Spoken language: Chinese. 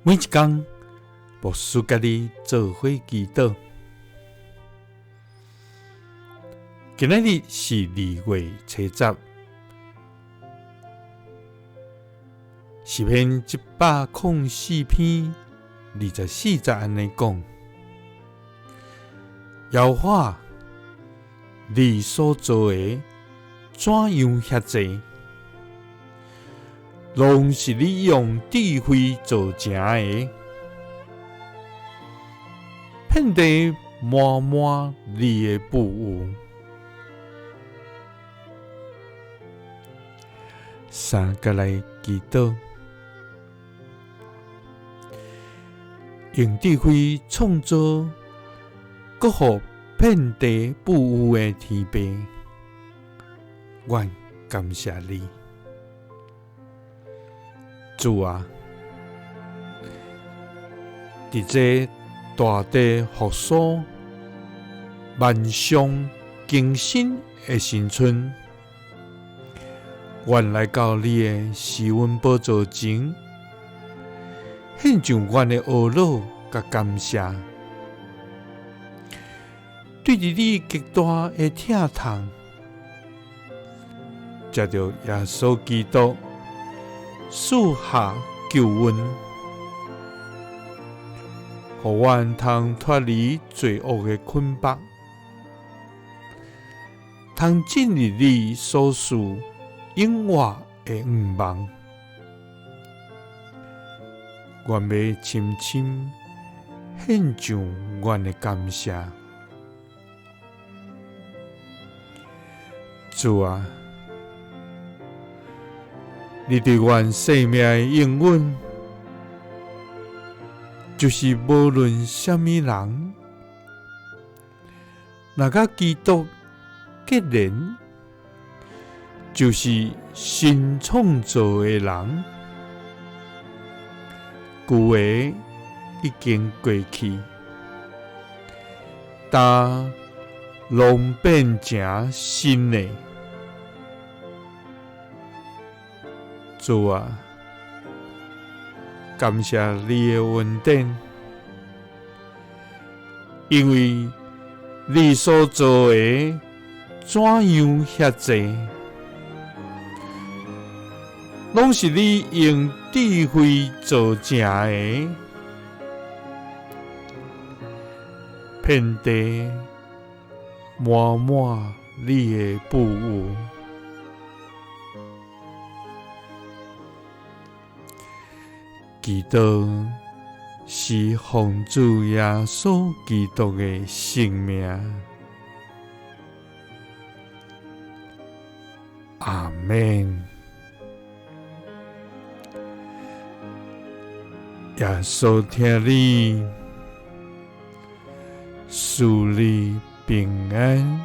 每一天，牧师甲你做伙祈祷。今仔日是2月初10，诗篇104篇24节安尼讲：耶和华，你所做的怎样遐济？拢是你用智慧做成的，遍地满满你的富有。三个来祈祷，用智慧创造各互遍地富有的天父，愿感谢你。主啊，伫这大地复苏、万象更新的新春，愿来到你的施恩宝座前，献上阮的懊恼甲感谢，对着你极大的疼痛，藉着耶稣基督赐下救恩，互阮通脱离罪恶的捆绑，通进入你所赐永活的愿望。愿要深深献上阮的感谢。主啊，你对阮生命的应允，就是无论什么人，若甲基督结连，就是新创造的人。旧的已经过去，但拢变成新的。主啊，感谢你的恩典，因为你所做的怎样遐济，拢是你用智慧做成的，遍地满满你的富有。祈祷是奉主耶稣基督的性命。阿们。耶稣听你，赐你平安。